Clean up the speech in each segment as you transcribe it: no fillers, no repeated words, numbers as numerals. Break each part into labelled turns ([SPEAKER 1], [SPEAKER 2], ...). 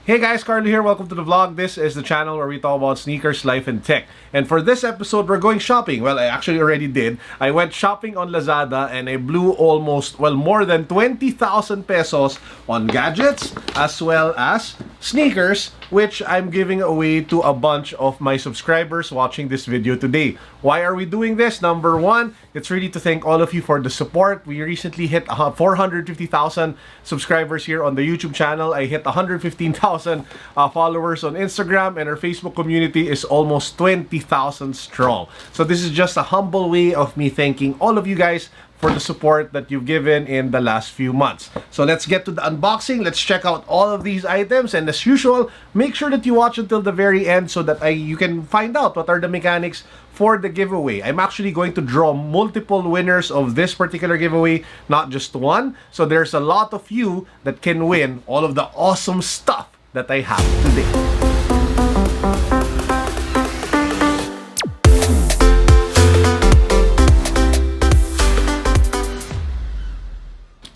[SPEAKER 1] Hey guys, Carlo here. Welcome to the vlog. This is the channel where we talk about sneakers, life, and tech. And for this episode, we're going shopping. Well, I actually already did. I went shopping on Lazada and I blew almost, more than 20,000 pesos on gadgets as well as sneakers, which I'm giving away to a bunch of my subscribers watching this video today. Why are we doing this? Number one, it's really to thank all of you for the support. We recently hit 450,000 subscribers here on the YouTube channel. I hit 115,000 followers on Instagram, and our Facebook community is almost 20,000 strong. So this is just a humble way of me thanking all of you guys for the support that you've given in the last few months. So let's get to the unboxing. Let's check out all of these items, and as usual, make sure that you watch until the very end so that you can find out what are the mechanics for the giveaway. I'm actually going to draw multiple winners of this particular giveaway, not just one. So there's a lot of you that can win all of the awesome stuff that I have today.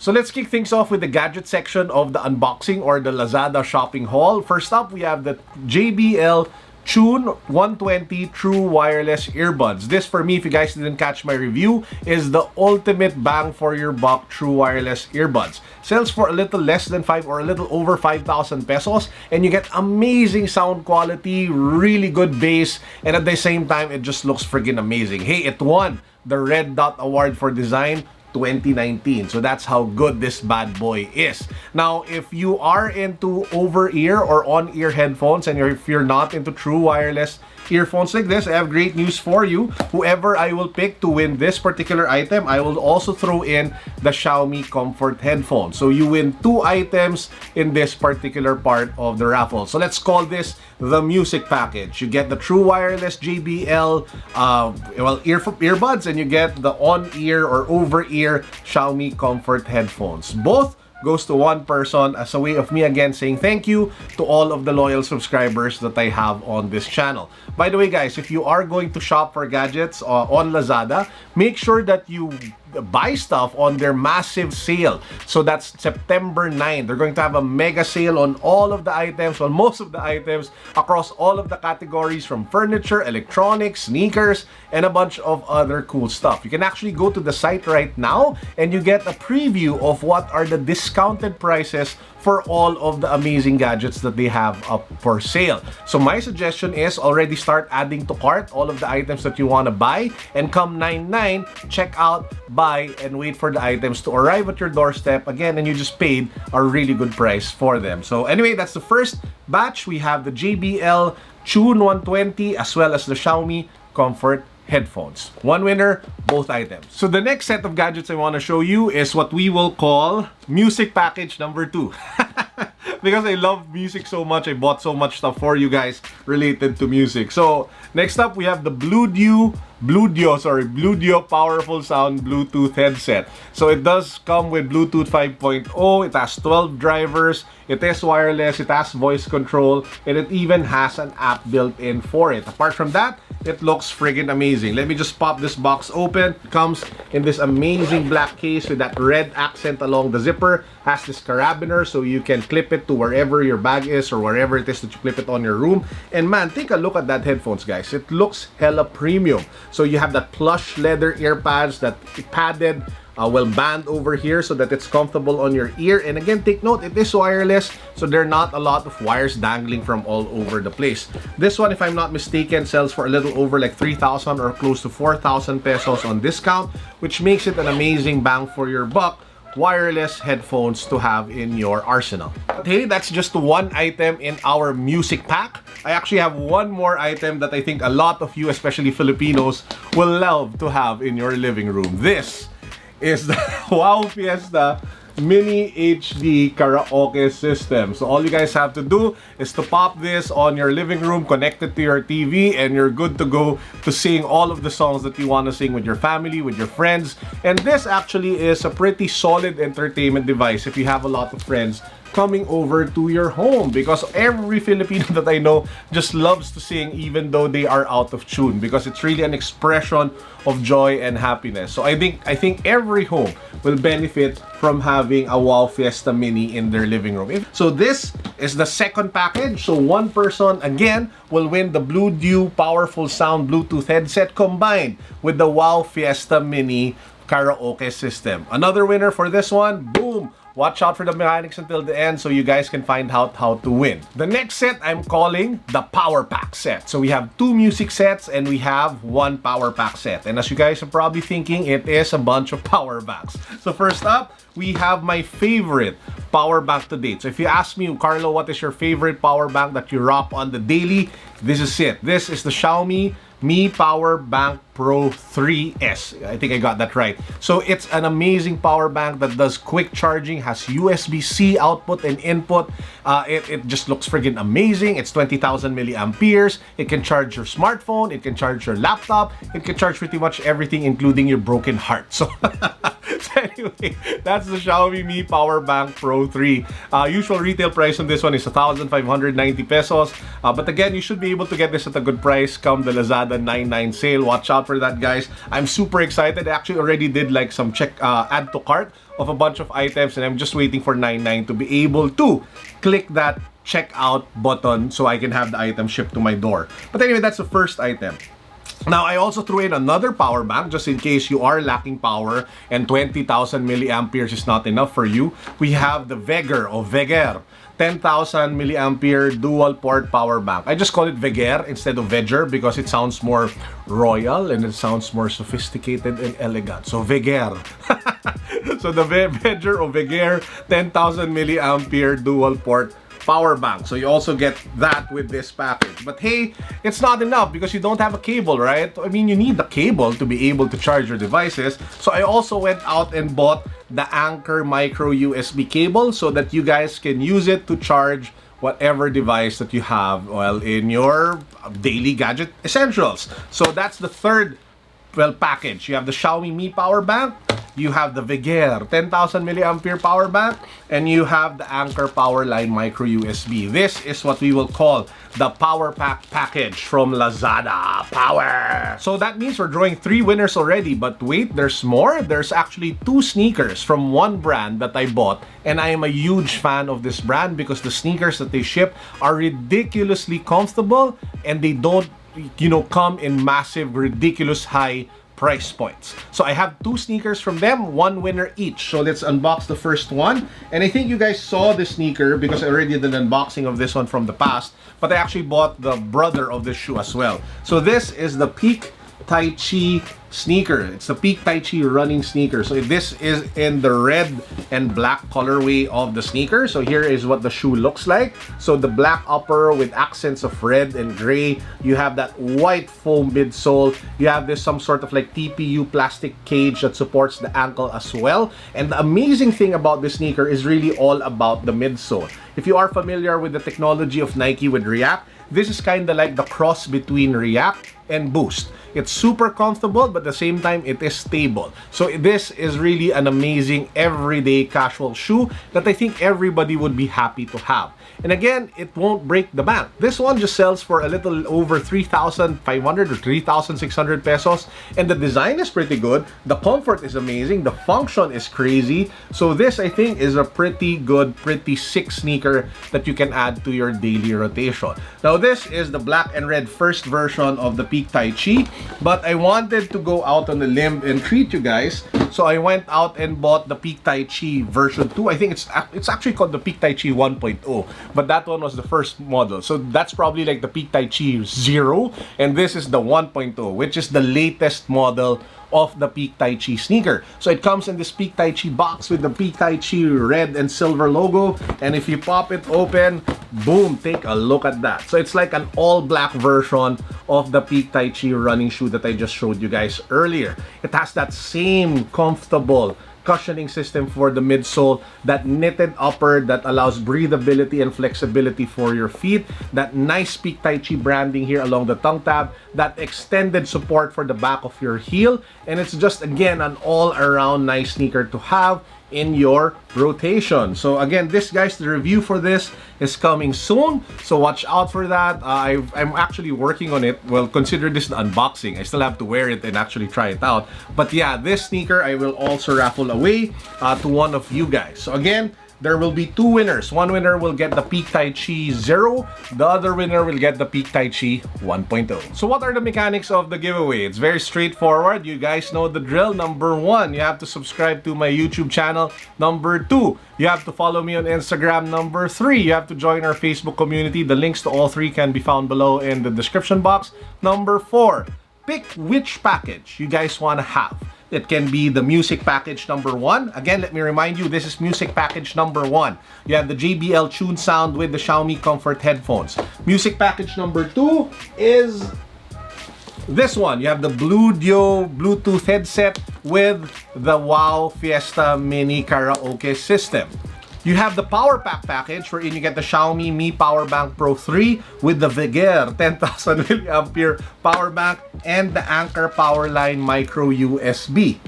[SPEAKER 1] So let's kick things off with the gadget section of the unboxing or the Lazada shopping haul. First up, we have the JBL Tune 120 True Wireless Earbuds. This, for me, if you guys didn't catch my review, is the ultimate bang for your buck True Wireless Earbuds. Sells for a little less than 5 or a little over 5,000 pesos, and you get amazing sound quality, really good bass, and at the same time, it just looks friggin' amazing. Hey, it won the Red Dot Award for Design 2019. So that's how good this bad boy is. Now, if you are into over-ear or on-ear headphones, and if you're not into true wireless earphones like this, I have great news for you. Whoever I will pick to win this particular item, I will also throw in the Xiaomi Comfort headphones. So you win 2 items in this particular part of the raffle. So let's call this the music package. You get the true wireless JBL earbuds, and you get the on-ear or over-ear Xiaomi Comfort headphones. Both goes to one person as a way of me again saying thank you to all of the loyal subscribers that I have on this channel. By the way, guys, if you are going to shop for gadgets on Lazada, make sure that you buy stuff on their massive sale. So that's September 9. They're going to have a mega sale on all of the items, on most of the items across all of the categories, from furniture, electronics, sneakers, and a bunch of other cool stuff. You can actually go to the site right now and you get a preview of what are the discounted prices for all of the amazing gadgets that they have up for sale. So my suggestion is already start adding to cart all of the items that you want to buy, and come 9/9, check out, buy, and wait for the items to arrive at your doorstep again, and you just paid a really good price for them. So anyway, that's the first batch. We have the JBL Tune 120 as well as the Xiaomi Comfort headphones. One winner, both items. So the next set of gadgets I want to show you is what we will call music package number 2. Because I love music so much, I bought so much stuff for you guys related to music. So next up, we have the Bluedio Powerful Sound Bluetooth headset. So it does come with Bluetooth 5.0. It has 12 drivers. It is wireless. It has voice control, and it even has an app built in for it. Apart from that, it looks friggin' amazing. Let me just pop this box open. It comes in this amazing black case with that red accent along the zipper. Has this carabiner so you can clip it to wherever your bag is or wherever it is that you clip it on your room. And man, take a look at that headphones, guys. It looks hella premium. So you have that plush leather ear pads, that padded band over here so that it's comfortable on your ear. And again, take note, it is wireless, so there are not a lot of wires dangling from all over the place. This one, if I'm not mistaken, sells for a little over like 3,000 or close to 4,000 pesos on discount, which makes it an amazing bang for your buck wireless headphones to have in your arsenal. But hey, that's just one item in our music pack. I actually have one more item that I think a lot of you, especially Filipinos, will love to have in your living room. This is the Wow Fiesta Mini HD karaoke system. So all you guys have to do is to pop this on your living room, connect it to your TV, and you're good to go to sing all of the songs that you want to sing with your family, with your friends. And this actually is a pretty solid entertainment device if you have a lot of friends coming over to your home, because every Filipino that I know just loves to sing even though they are out of tune, because it's really an expression of joy and happiness. So I think every home will benefit from having a Wow Fiesta Mini in their living room. So this is the second package. So one person again will win the Blue Dew powerful sound Bluetooth headset combined with the Wow Fiesta Mini karaoke system. Another winner for this one, boom! Watch out for the mechanics until the end so you guys can find out how to win. The next set I'm calling the Power Pack set. So we have 2 music sets and we have 1 Power Pack set. And as you guys are probably thinking, it is a bunch of power banks. So first up, we have my favorite power bank to date. So if you ask me, Carlo, what is your favorite power bank that you rock on the daily? This is it. This is the Xiaomi Mi Power Bank Pro 3S. I think I got that right. So it's an amazing power bank that does quick charging, has USB-C output and input. It just looks friggin' amazing. It's 20,000 milliamperes. It can charge your smartphone. It can charge your laptop. It can charge pretty much everything, including your broken heart. So anyway, that's the Xiaomi Mi Power Bank Pro 3. Usual retail price on this one is 1,590 pesos. But again, you should be able to get this at a good price come the Lazada 99 sale. Watch out for that, guys. I'm super excited. I actually already did like some add to cart of a bunch of items, and I'm just waiting for 99 to be able to click that checkout button so I can have the item shipped to my door. But anyway, that's the first item. Now, I also threw in another power bank just in case you are lacking power and 20,000 milliamperes is not enough for you. We have the Veger or Veger 10,000 milliampere dual port power bank. I just call it Veger instead of Veger because it sounds more royal and it sounds more sophisticated and elegant. So Veger. So the Veger or Veger 10,000 milliampere dual port power bank. So you also get that with this package. But hey, it's not enough because you don't have a cable, right? I mean, you need the cable to be able to charge your devices. So I also went out and bought the Anchor micro USB cable so that you guys can use it to charge whatever device that you have, well, in your daily gadget essentials. So that's the third, well, package. You have the Xiaomi Mi Power Bank, you have the Veger 10,000 milliampere power bank, and you have the Anchor Powerline micro USB. This is what we will call the Power Pack package from Lazada. Power! So that means we're drawing 3 winners already, but wait, there's more. There's actually 2 sneakers from one brand that I bought, and I am a huge fan of this brand because the sneakers that they ship are ridiculously comfortable and they don't, you know, come in massive, ridiculous high price points. So I have 2 sneakers from them, 1 winner each. So let's unbox the first one. And I think you guys saw the sneaker because I already did an unboxing of this one from the past, but I actually bought the brother of this shoe as well. So this is the Peak Tai Chi sneaker. It's the Peak Tai Chi running sneaker. So this is in the red and black colorway of the sneaker. So here is what the shoe looks like. So the black upper with accents of red and gray. You have that white foam midsole. You have this some sort of like TPU plastic cage that supports the ankle as well. And the amazing thing about this sneaker is really all about the midsole. If you are familiar with the technology of Nike with React, this is kind of like the cross between React and Boost. It's super comfortable, but at the same time, it is stable. So this is really an amazing everyday casual shoe that I think everybody would be happy to have. And again, it won't break the bank. This one just sells for a little over 3,500 or 3,600 pesos. And the design is pretty good. The comfort is amazing. The function is crazy. So this, I think, is a pretty good, pretty sick sneaker that you can add to your daily rotation. Now, this is the black and red first version of the Peak Tai Chi. But I wanted to go out on a limb and treat you guys. So I went out and bought the Peak Tai Chi version 2. I think it's actually called the Peak Tai Chi 1.0. But that one was the first model. So that's probably like the Peak Tai Chi 0. And this is the 1.0, which is the latest model of the Peak Tai Chi sneaker. So it comes in this Peak Tai Chi box with the Peak Tai Chi red and silver logo. And if you pop it open, boom, take a look at that. So it's like an all black version of the Peak Tai Chi running shoe that I just showed you guys earlier. It has that same comfortable cushioning system for the midsole, that knitted upper that allows breathability and flexibility for your feet, that nice Peak Tai Chi branding here along the tongue tab, that extended support for the back of your heel, and it's just again an all-around nice sneaker to have. in your rotation. So again, this guys, the review for this is coming soon, so watch out for that. I'm actually working on it. Well, consider this the unboxing. I still have to wear it and actually try it out. But yeah, this sneaker I will also raffle away to one of you guys. So again, there will be two winners. One winner will get the Peak Tai Chi 0. The other winner will get the Peak Tai Chi 1.0. So what are the mechanics of the giveaway? It's very straightforward. You guys know the drill. Number 1, you have to subscribe to my YouTube channel. Number 2, you have to follow me on Instagram. Number 3, you have to join our Facebook community. The links to all 3 can be found below in the description box. Number 4, pick which package you guys want to have. It can be the music package number 1. Again, let me remind you, this is music package number 1. You have the JBL Tune Sound with the Xiaomi Comfort headphones. Music package number 2 is this one. You have the Bluetooth Bluetooth headset with the Wow Fiesta Mini Karaoke system. You have the Power Pack package wherein you get the Xiaomi Mi Power Bank Pro 3 with the Veger 10,000 mAh power bank and the Anker Powerline Micro USB.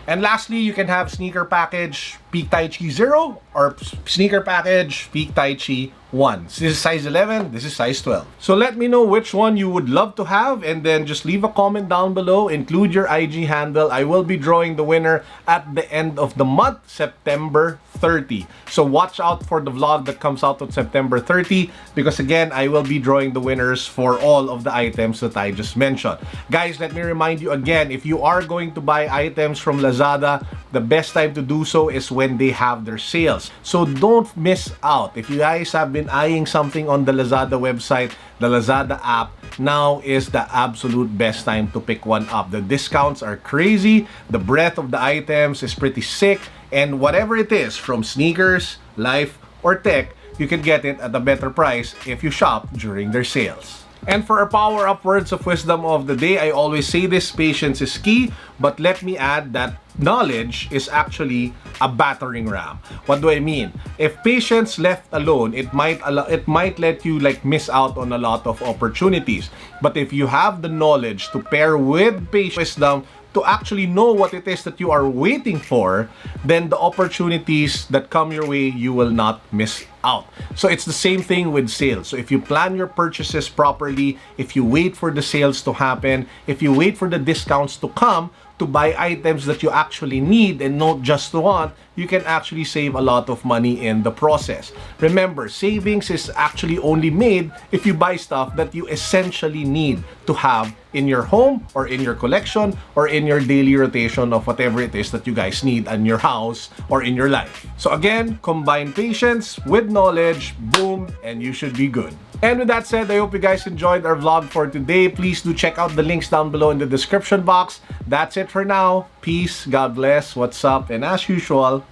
[SPEAKER 1] And lastly, you can have sneaker package Peak Tai Chi 0 or sneaker package Peak Tai Chi 1. This is size 11, this is size 12. So let me know which one you would love to have, and then just leave a comment down below, include your IG handle. I will be drawing the winner at the end of the month, September 30. So watch out for the vlog that comes out on September 30, because again, I will be drawing the winners for all of the items that I just mentioned. Guys, let me remind you again, if you are going to buy items from Lazada, the best time to do so is when they have their sales. So don't miss out. If you guys have been eyeing something on the Lazada website, the Lazada app, now is the absolute best time to pick one up. The discounts are crazy, the breadth of the items is pretty sick, and whatever it is, from sneakers, life, or tech, you can get it at a better price if you shop during their sales. And for our power-up words of wisdom of the day, I always say this: patience is key, but let me add that knowledge is actually a battering ram. What do I mean? If patience left alone, it might let you like miss out on a lot of opportunities. But if you have the knowledge to pair with wisdom, to actually know what it is that you are waiting for, then the opportunities that come your way, you will not miss out. So it's the same thing with sales. So if you plan your purchases properly, if you wait for the sales to happen, if you wait for the discounts to come, to buy items that you actually need and not just want, you can actually save a lot of money in the process. Remember, savings is actually only made if you buy stuff that you essentially need to have in your home or in your collection or in your daily rotation of whatever it is that you guys need in your house or in your life. So again, combine patience with knowledge, boom, and you should be good. And with that said, I hope you guys enjoyed our vlog for today. Please do check out the links down below in the description box. That's it for now. Peace, God bless, what's up, and as usual,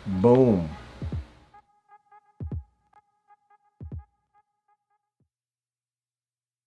[SPEAKER 1] boom.